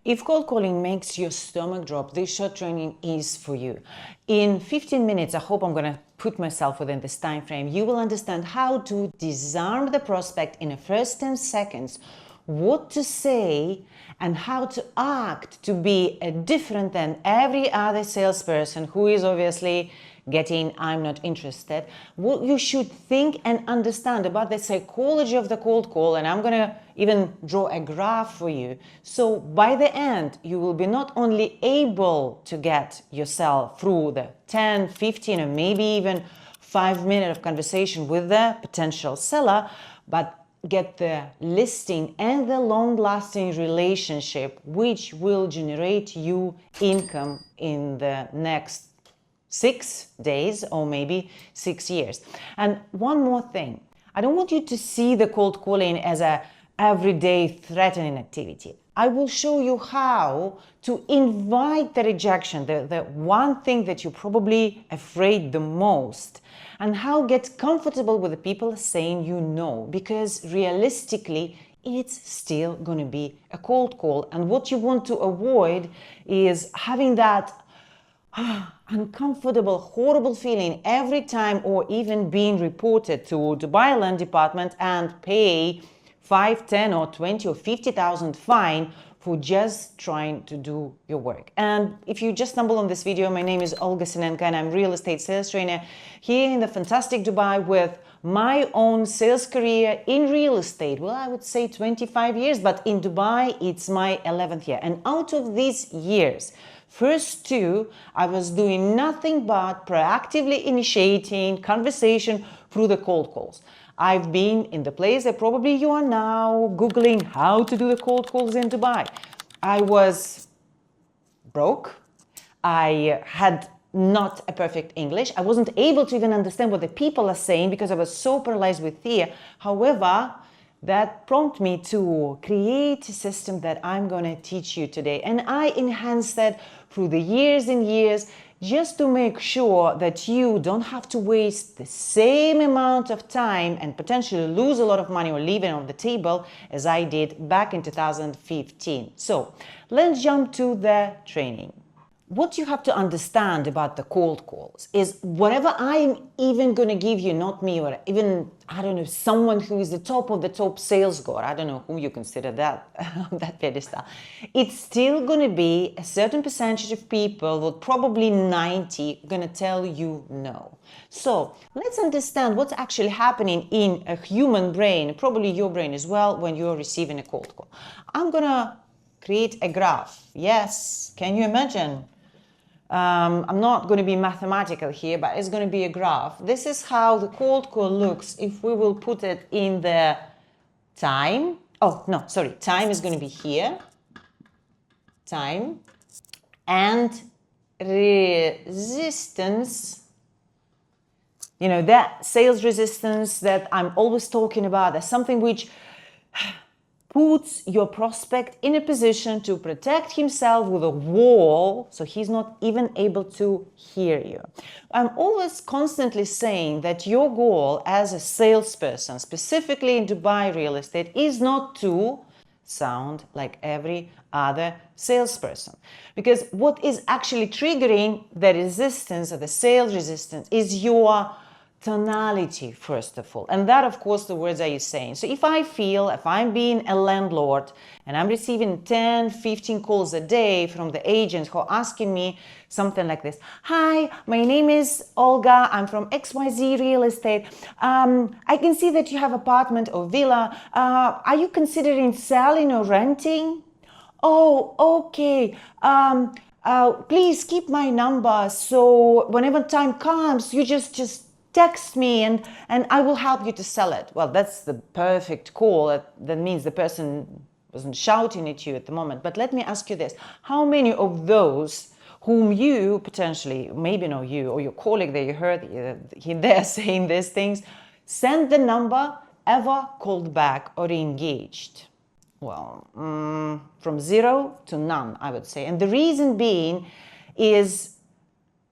If cold calling makes your stomach drop, this short training is for you. In 15 minutes, I hope I'm going to put myself within this time frame, you will understand how to disarm the prospect in the first 10 seconds, what to say, and how to act to be different than every other salesperson who is obviously getting "I'm not interested." What you should think and understand about the psychology of the cold call, and I'm gonna even draw a graph for you. So by the end, you will be not only able to get yourself through the 10, 15, or maybe even 5 minutes of conversation with the potential seller, but get the listing and the long-lasting relationship, which will generate you income in the next 6 days or maybe 6 years. And one more thing, I don't want you to see the cold calling as a everyday threatening activity. I will show you how to invite the rejection, the one thing that you're probably afraid the most, and how get comfortable with the people saying you no, because realistically it's still going to be a cold call. And what you want to avoid is having that uncomfortable, horrible feeling every time, or even being reported to Dubai Land Department and pay 5, 10 or 20 or 50,000 fine for just trying to do your work. And if you just stumble on this video, my name is Olga Sinenko and I'm real estate sales trainer here in the fantastic Dubai with my own sales career in real estate. Well, I would say 25 years, but in Dubai, it's my 11th year. And out of these years, first 2, I was doing nothing but proactively initiating conversation through the cold calls. I've been in the place that probably you are now, Googling how to do the cold calls in Dubai. I was broke. I had not a perfect English. I wasn't able to even understand what the people are saying because I was so paralyzed with fear. However, that prompted me to create a system that I'm going to teach you today. And I enhanced that through the years and years, just to make sure that you don't have to waste the same amount of time and potentially lose a lot of money or leave it on the table as I did back in 2015. So let's jump to the training. What you have to understand about the cold calls is whatever I'm even going to give you, not me, or even, I don't know, someone who is the top of the top sales god, I don't know who you consider that, that pedestal, it's still going to be a certain percentage of people, well, probably 90, going to tell you no. So let's understand what's actually happening in a human brain, probably your brain as well, when you're receiving a cold call. I'm going to create a graph. Yes, can you imagine? I'm not going to be mathematical here, but it's going to be a graph. This is how the cold call looks if we will put it in the time. Oh, no, sorry. Time is going to be here. Time. And resistance. You know, that sales resistance that I'm always talking about. That's something which puts your prospect in a position to protect himself with a wall, so he's not even able to hear you. I'm always constantly saying that your goal as a salesperson, specifically in Dubai real estate, is not to sound like every other salesperson. Because what is actually triggering the resistance or the sales resistance is your tonality, first of all. And that, of course, the words are you saying. So if I'm being a landlord and I'm receiving 10, 15 calls a day from the agents who are asking me something like this. Hi, my name is Olga. I'm from XYZ Real Estate. I can see that you have apartment or villa. Are you considering selling or renting? Oh, okay. Please keep my number. So whenever time comes, you just text me and I will help you to sell it. Well, that's the perfect call. That means the person wasn't shouting at you at the moment. But let me ask you this. How many of those whom you potentially, maybe not you or your colleague that you heard, they're saying these things, send the number, ever called back or engaged? Well, from 0 to none, I would say. And the reason being is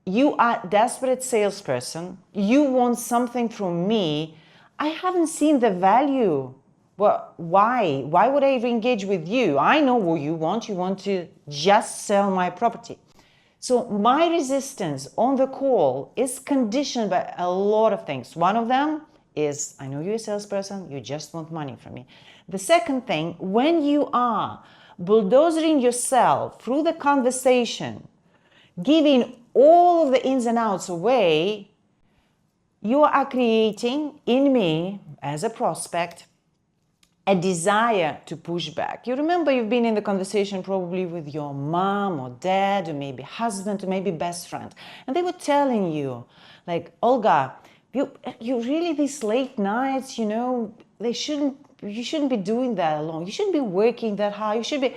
you are a desperate salesperson. You want something from me. I haven't seen the value Well, why? Why would I re-engage with you? I know what you want. You want to just sell my property. So my resistance on the call is conditioned by a lot of things. One of them is, I know you're a salesperson, you just want money from me. The second thing, when you are bulldozing yourself through the conversation, giving all of the ins and outs away, you are creating in me, as a prospect, a desire to push back. You remember you've been in the conversation probably with your mom or dad or maybe husband or maybe best friend. And they were telling you, like, Olga, you really, these late nights, you shouldn't be doing that alone. You shouldn't be working that hard. You shouldn't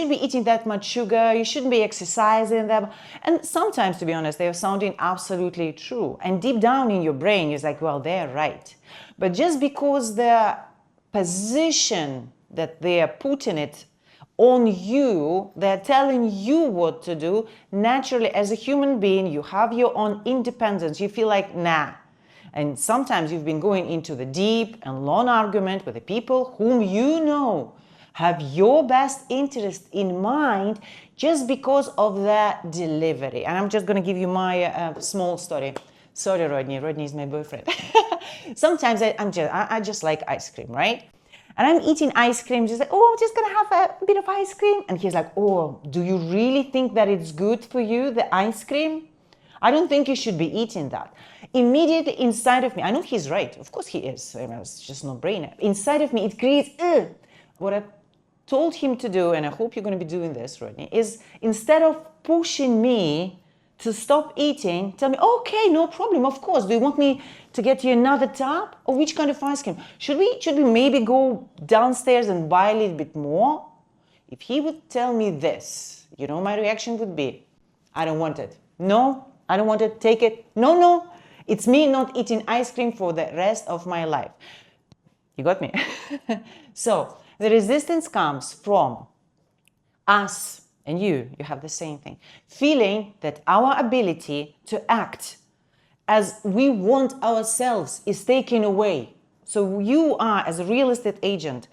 be eating that much sugar. You shouldn't be exercising that. And sometimes, to be honest, they're sounding absolutely true. And deep down in your brain, you're like, well, they're right. But just because they're position that they are putting it on you, they're telling you what to do, naturally as a human being you have your own independence. You feel like, nah. And sometimes you've been going into the deep and long argument with the people whom you know have your best interest in mind just because of their delivery. And I'm just going to give you my small story. Sorry, Rodney. Rodney is my boyfriend. Sometimes I just like ice cream, right? And I'm eating ice cream, just like, oh, I'm just gonna have a bit of ice cream. And he's like, oh, do you really think that it's good for you, the ice cream? I don't think you should be eating that. Immediately inside of me, I know he's right. Of course he is. It's just no brainer. Inside of me, it creates, what I told him to do, and I hope you're going to be doing this, Rodney, is instead of pushing me to stop eating, tell me, okay, no problem, of course. Do you want me to get you another tub? Or which kind of ice cream? Should we maybe go downstairs and buy a little bit more? If he would tell me this, my reaction would be, I don't want it. No, I don't want it. Take it. No. It's me not eating ice cream for the rest of my life. You got me? So the resistance comes from us. And you have the same thing. Feeling that our ability to act as we want ourselves is taken away. So you are, as a real estate agent,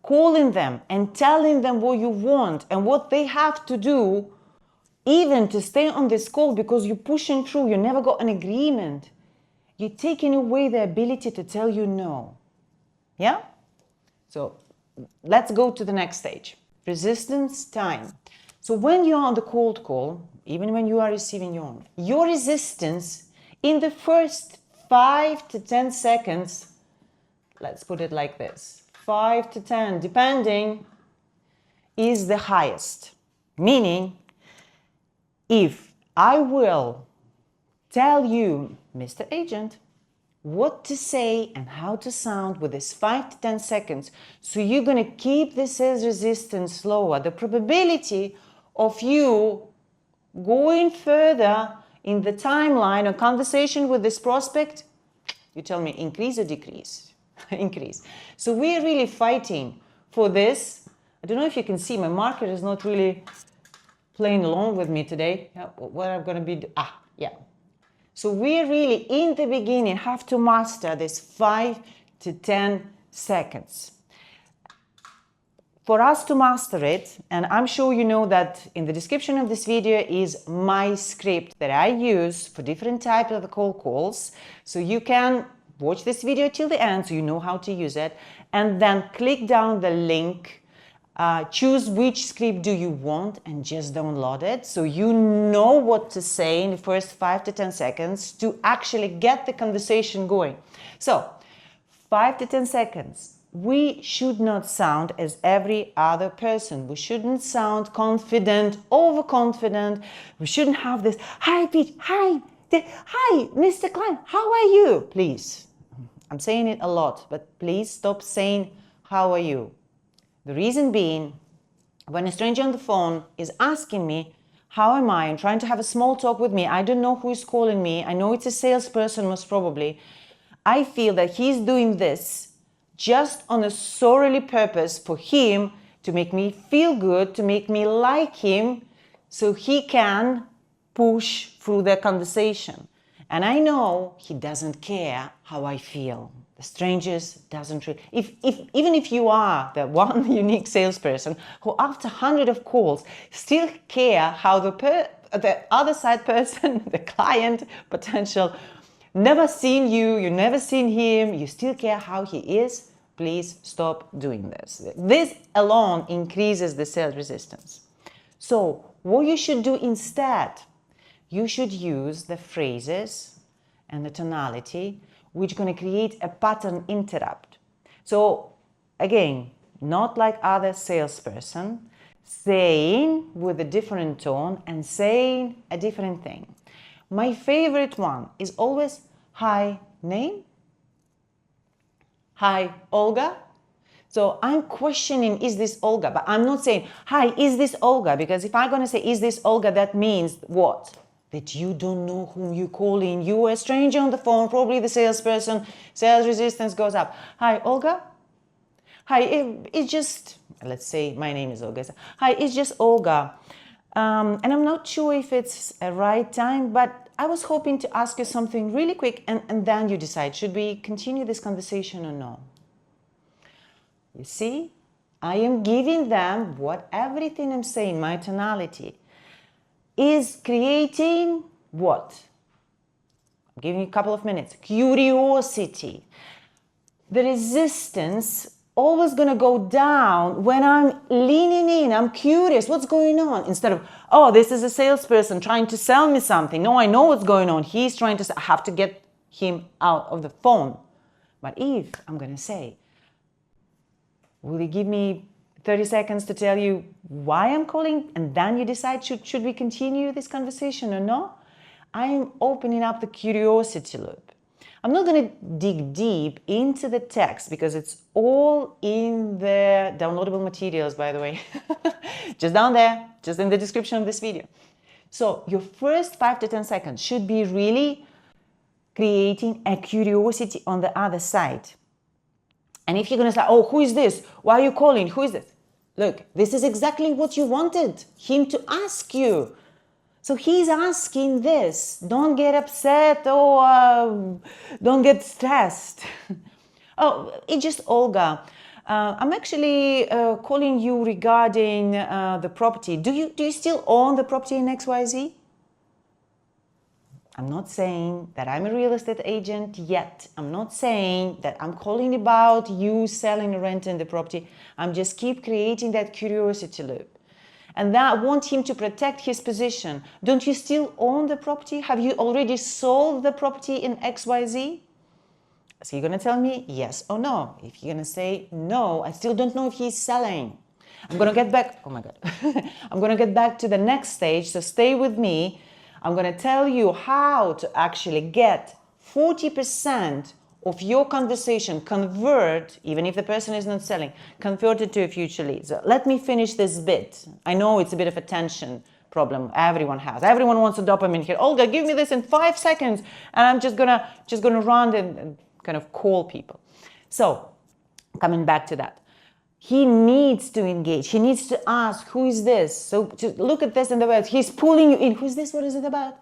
calling them and telling them what you want and what they have to do, even to stay on this call because you're pushing through, you never got an agreement. You're taking away the ability to tell you no. Yeah? So let's go to the next stage. Resistance time. So when you're on the cold call, even when you are receiving your resistance in the first 5 to 10 seconds, let's put it like this, 5 to 10, depending, is the highest. Meaning, if I will tell you, Mr. Agent, what to say and how to sound with this 5 to 10 seconds, so you're going to keep the sales resistance lower, the probability of you going further in the timeline or conversation with this prospect, you tell me, increase or decrease? Increase. So we're really fighting for this. I don't know if you can see, my marker is not really playing along with me today. What I'm going to be, yeah. So we really, in the beginning, have to master this 5 to 10 seconds. For us to master it, and I'm sure you know that in the description of this video is my script that I use for different types of cold calls. So you can watch this video till the end so you know how to use it, and then click down the link, choose which script do you want and just download it so you know what to say in the first 5 to 10 seconds to actually get the conversation going. So 5 to 10 seconds. We should not sound as every other person. We shouldn't sound confident, overconfident. We shouldn't have this high pitch, hi, Mr. Klein, how are you? Please, I'm saying it a lot, but please stop saying, how are you? The reason being, when a stranger on the phone is asking me, how am I, and trying to have a small talk with me, I don't know who is calling me, I know it's a salesperson most probably, I feel that he's doing this just on a solely purpose for him to make me feel good, to make me like him, so he can push through the conversation. And I know he doesn't care how I feel. strangers doesn't really, even if you are the one unique salesperson who after 100 of calls still care how the other side person, the client, potential, never seen you, you never seen him, you still care how he is, please stop doing this. This alone increases the sales resistance. So what you should do instead, you should use the phrases and the tonality which are going to create a pattern interrupt. So again, not like other salesperson, saying with a different tone and saying a different thing. My favorite one is always, hi, name? Hi, Olga? So I'm questioning, is this Olga? But I'm not saying, hi, is this Olga? Because if I'm going to say, is this Olga, that means what? That you don't know whom you're calling. You are a stranger on the phone, probably the salesperson. Sales resistance goes up. Hi, Olga? Hi, it's just, let's say my name is Olga. Hi, it's just Olga. And I'm not sure if it's a right time, but I was hoping to ask you something really quick, and then you decide, should we continue this conversation or no? You see, I am giving them what everything I'm saying, my tonality, is creating what? I'm giving you a couple of minutes. Curiosity. The resistance always going to go down when I'm leaning in. I'm curious. What's going on? Instead of, oh, this is a salesperson trying to sell me something. No, I know what's going on. He's trying to, I have to get him out of the phone. But if I'm going to say, will you give me 30 seconds to tell you why I'm calling, and then you decide should we continue this conversation or not? I am opening up the curiosity loop. I'm not going to dig deep into the text because it's all in the downloadable materials, by the way, just down there, just in the description of this video. So your first 5 to 10 seconds should be really creating a curiosity on the other side. And if you're going to say, oh, who is this? Why are you calling? Who is this? Look, this is exactly what you wanted him to ask you. So he's asking this. Don't get upset or don't get stressed. Oh, it's just Olga. I'm actually calling you regarding the property. Do you still own the property in XYZ? I'm not saying that I'm a real estate agent yet. I'm not saying that I'm calling about you selling or renting the property. I'm just keep creating that curiosity loop. And that I want him to protect his position. Don't you still own the property? Have you already sold the property in XYZ? So you're going to tell me yes or no. If you're going to say no, I still don't know if he's selling. I'm going to get back. Oh my God. I'm going to get back to the next stage. So stay with me. I'm going to tell you how to actually get 40% of your conversation convert, even if the person is not selling, convert it to a future lead. So let me finish this bit. I know it's a bit of a tension problem everyone has. Everyone wants a dopamine hit. Olga, give me this in 5 seconds, and I'm just gonna run and kind of call people. So coming back to that. He needs to engage. He needs to ask, who is this? So just look at this in the words. He's pulling you in. Who's this? What is it about?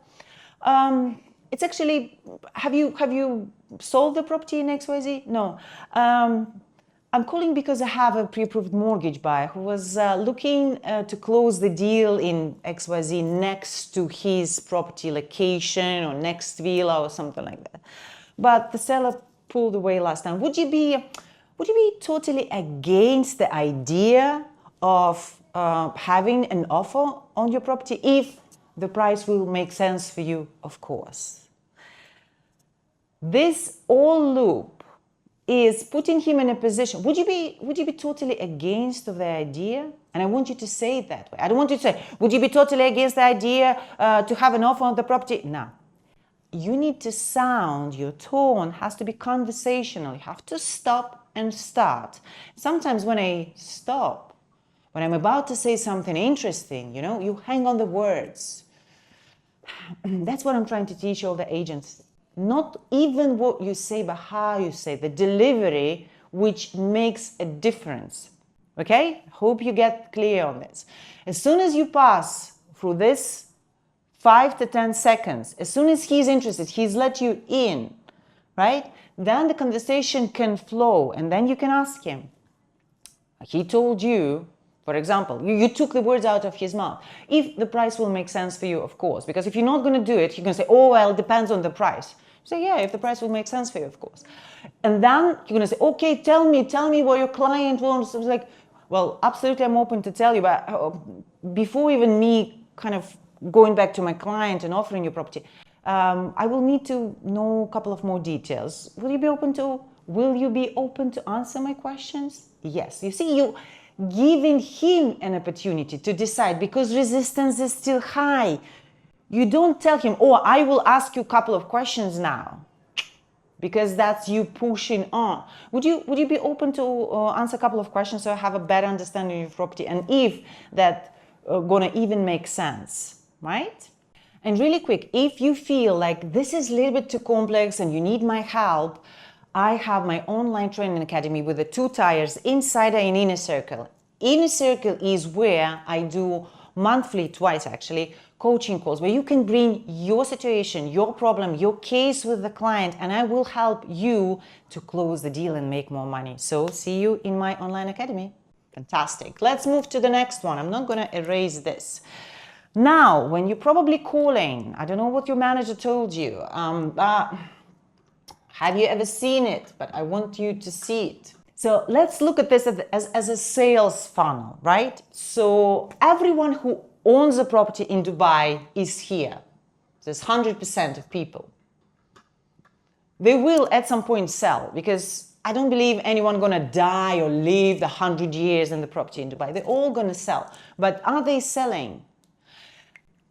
It's actually, have you sold the property in XYZ? No. I'm calling because I have a pre-approved mortgage buyer who was looking to close the deal in XYZ next to his property location or next villa or something like that. But the seller pulled away last time. Would you be totally against the idea of having an offer on your property if the price will make sense for you? Of course. This all loop is putting him in a position. Would you be totally against of the idea? And I want you to say it that way. I don't want you to say, would you be totally against the idea to have an offer on the property? No. You need to sound, your tone has to be conversational. You have to stop and start. Sometimes when I stop, when I'm about to say something interesting, you hang on the words. That's what I'm trying to teach all the agents. Not even what you say, but how you say, the delivery, which makes a difference. Okay? Hope you get clear on this. As soon as you pass through this 5 to 10 seconds, as soon as he's interested, he's let you in, right? Then the conversation can flow, and then you can ask him. He told you, for example, you took the words out of his mouth. If the price will make sense for you, of course, because if you're not going to do it, you're going to say, oh, well, it depends on the price. Say, yeah, if the price will make sense for you, of course. And then you're going to say, okay, tell me what your client wants. It's like, well, absolutely, I'm open to tell you, but before even me kind of going back to my client and offering you property, I will need to know a couple of more details. Will you be open to answer my questions? Yes. You see, you giving him an opportunity to decide, because resistance is still high. You don't tell him, oh, I will ask you a couple of questions now, because that's you pushing on. Would you be open to answer a couple of questions so I have a better understanding of your property, and if that gonna even make sense, right? And really quick, if you feel like this is a little bit too complex and you need my help, I have my online training academy with the 2 tiers, Insider and Inner Circle. Inner Circle is where I do monthly, twice actually, coaching calls where you can bring your situation, your problem, your case with the client, and I will help you to close the deal and make more money. So see you in my online academy. Fantastic. Let's move to the next one. I'm not going to erase this. Now, when you're probably calling, I don't know what your manager told you. Have you ever seen it? But I want you to see it. So let's look at this as a sales funnel, right? So everyone who owns a property in Dubai is here. There's 100% of people. They will at some point sell, because I don't believe anyone gonna die or live the 100 years in the property in Dubai. They're all gonna sell. But are they selling?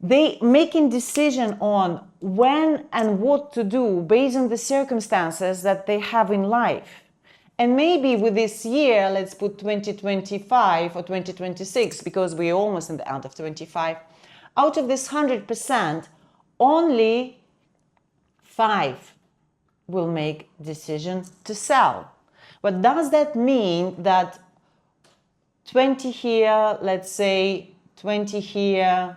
They making decision on when and what to do based on the circumstances that they have in life. And maybe with this year, let's put 2025 or 2026, because we're almost in the end of 25, out of this 100%, only 5 will make decision to sell. But does that mean that 20 here, let's say 20 here,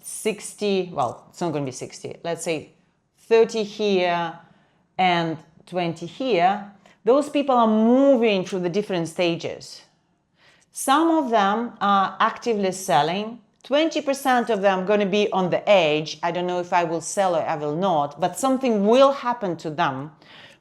60, well, it's not going to be 60, let's say 30 here and 20 here, those people are moving through the different stages. Some of them are actively selling. 20% of them are going to be on the edge. I don't know if I will sell or I will not, but something will happen to them.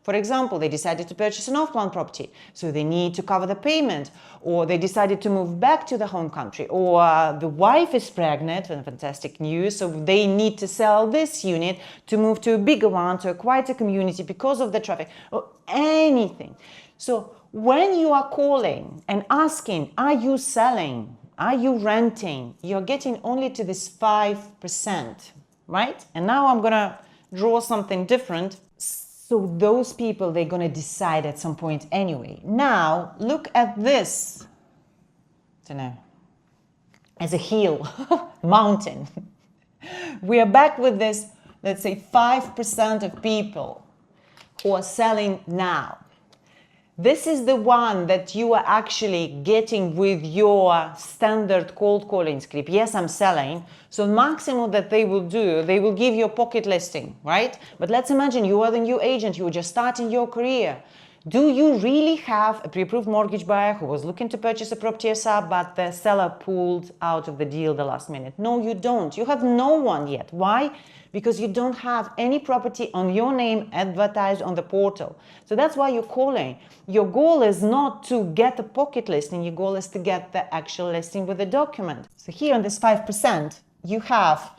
For example, they decided to purchase an off-plan property, so they need to cover the payment, or they decided to move back to the home country, or the wife is pregnant, and fantastic news, so they need to sell this unit to move to a bigger one, to a quieter community because of the traffic, or anything. So when you are calling and asking, are you selling? Are you renting? You're getting only to this 5%, right? And now I'm gonna draw something different. So those people, they're going to decide at some point anyway. Now, look at this, I don't know, as a hill, mountain. We are back with this, let's say 5% of people who are selling now. This is the one that you are actually getting with your standard cold calling script. Yes, I'm selling. So maximum that they will do, they will give you a pocket listing, right? But let's imagine you are the new agent, you were just starting your career. Do you really have a pre-approved mortgage buyer who was looking to purchase a property ASAP, but the seller pulled out of the deal the last minute? No, you don't. You have no one yet. Why? Because you don't have any property on your name advertised on the portal. So that's why you're calling. Your goal is not to get a pocket listing. Your goal is to get the actual listing with a document. So here on this 5%, you have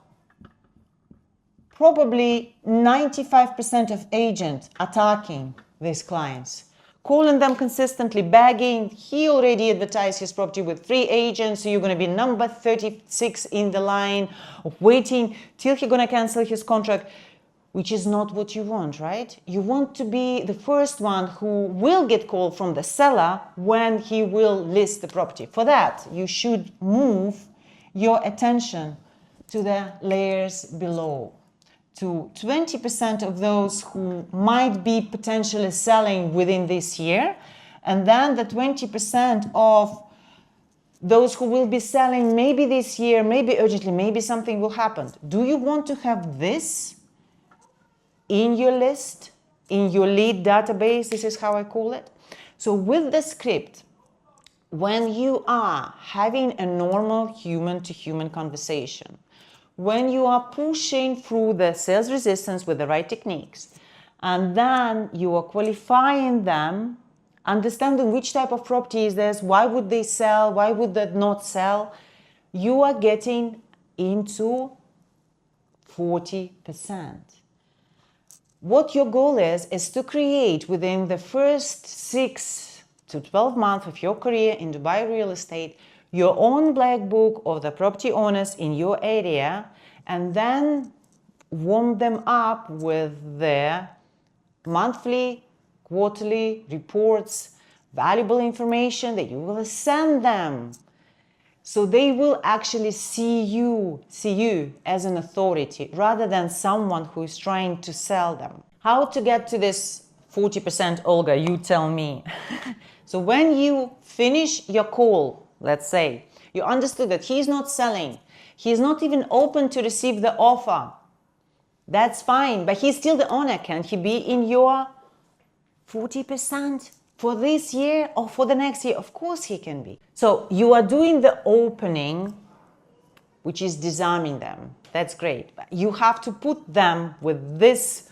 probably 95% of agents attacking these clients, calling them consistently, begging. He already advertised his property with 3 agents, so you're going to be number 36 in the line of waiting till he's going to cancel his contract, which is not what you want, right? You want to be the first one who will get called from the seller when he will list the property. For that, you should move your attention to the layers below, to 20% of those who might be potentially selling within this year, and then the 20% of those who will be selling maybe this year, maybe urgently, maybe something will happen. Do you want to have this in your list, in your lead database. This is how I call it. So with the script, when you are having a normal human-to-human conversation, when you are pushing through the sales resistance with the right techniques, and then you are qualifying them, understanding which type of property is this, why would they sell, why would they not sell, you are getting into 40%. What your goal is to create within the first 6 to 12 months of your career in Dubai real estate your own black book of the property owners in your area, and then warm them up with their monthly, quarterly reports, valuable information that you will send them. So they will actually see you as an authority rather than someone who is trying to sell them. How to get to this 40%, Olga, you tell me. So when you finish your call, let's say, you understood that he's not selling, he's not even open to receive the offer. That's fine, but he's still the owner. Can he be in your 40%? For this year or for the next year? Of course he can be. So you are doing the opening, which is disarming them. That's great. But you have to put them with this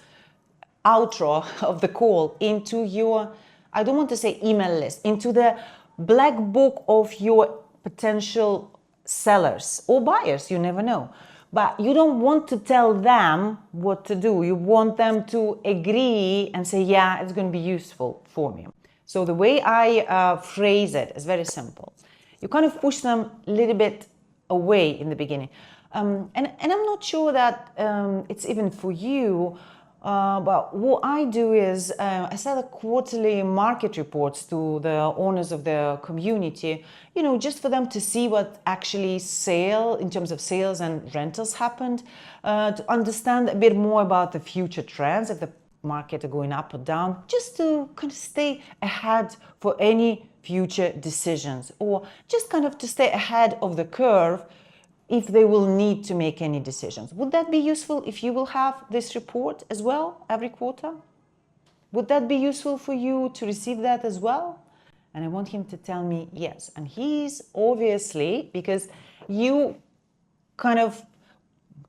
outro of the call into your, I don't want to say email list, into the black book of your potential sellers or buyers, you never know. But you don't want to tell them what to do. You want them to agree and say, yeah, it's going to be useful for me. So the way I phrase it is very simple. You kind of push them a little bit away in the beginning. And I'm not sure that it's even for you, but what I do is I send quarterly market reports to the owners of the community, you know, just for them to see what actually in terms of sales and rentals happened, to understand a bit more about the future trends, if the market are going up or down, just to kind of stay ahead for any future decisions, or just kind of to stay ahead of the curve if they will need to make any decisions. Would that be useful if you will have this report as well every quarter? Would that be useful for you to receive that as well? And I want him to tell me yes. And he's obviously, because you kind of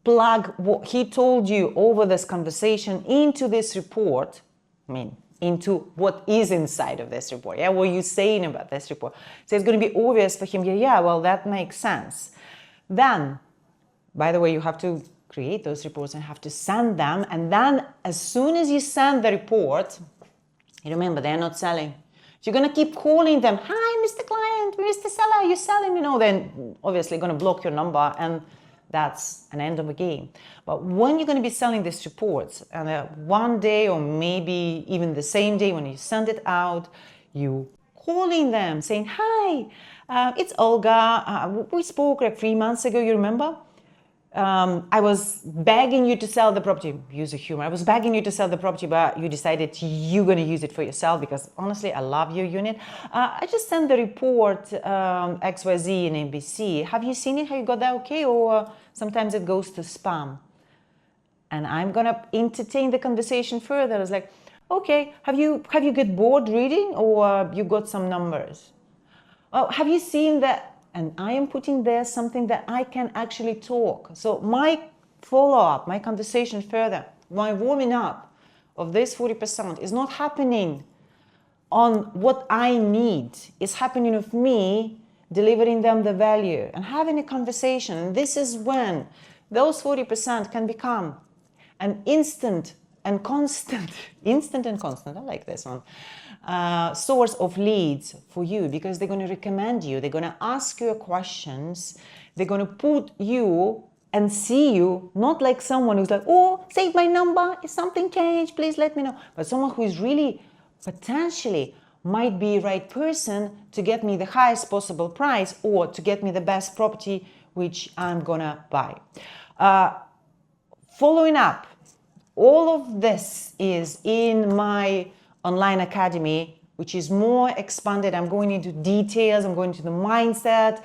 plug what he told you over this conversation into this report, into what is inside of this report, yeah, what you're saying about this report. So it's going to be obvious for him, yeah, well, that makes sense. Then, by the way, you have to create those reports and have to send them. And then as soon as you send the report, you remember, they're not selling. You're going to keep calling them, hi, Mr. Client, Mr. Seller, you're selling, then obviously going to block your number, and that's an end of the game. But when you're going to be selling these reports, and one day or maybe even the same day when you send it out, you calling them saying, hi, it's Olga. We spoke like 3 months ago, you remember? I was begging you to sell the property. Use of humor. I was begging you to sell the property, but you decided you're going to use it for yourself because honestly, I love your unit. I just sent the report XYZ and NBC. Have you seen it? Have you got that okay? Or sometimes it goes to spam. And I'm going to entertain the conversation further. I was like, okay, have you got bored reading, or you got some numbers? Oh, have you seen that? And I am putting there something that I can actually talk. So my follow-up, my conversation further, my warming up of this 40% is not happening on what I need. It's happening of me delivering them the value and having a conversation. And this is when those 40% can become an instant and constant, I like this one, source of leads for you, because they're going to recommend you, they're going to ask you questions, they're going to put you and see you, not like someone who's like, oh, save my number, if something changed, please let me know, but someone who is really potentially might be the right person to get me the highest possible price or to get me the best property which I'm gonna buy. Following up, all of this is in my online academy, which is more expanded. I'm going into details, I'm going into the mindset,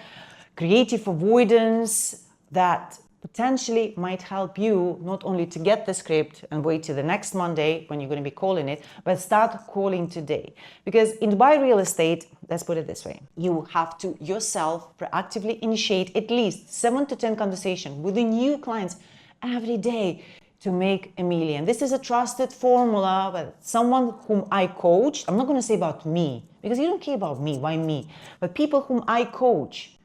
creative avoidance, that potentially might help you not only to get the script and wait till the next Monday when you're going to be calling it, but start calling today. Because in Dubai real estate, let's put it this way, you have to yourself proactively initiate at least 7 to 10 conversations with the new clients every day to make a million. This is a trusted formula, but someone whom I coach, I'm not going to say about me, because you don't care about me, why me? But people whom I coach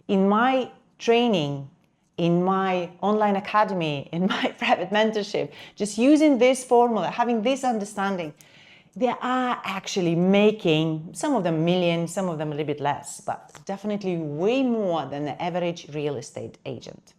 in my training, in my online academy, in my private mentorship, just using this formula, having this understanding, they are actually making, some of them millions, some of them a little bit less, but definitely way more than the average real estate agent.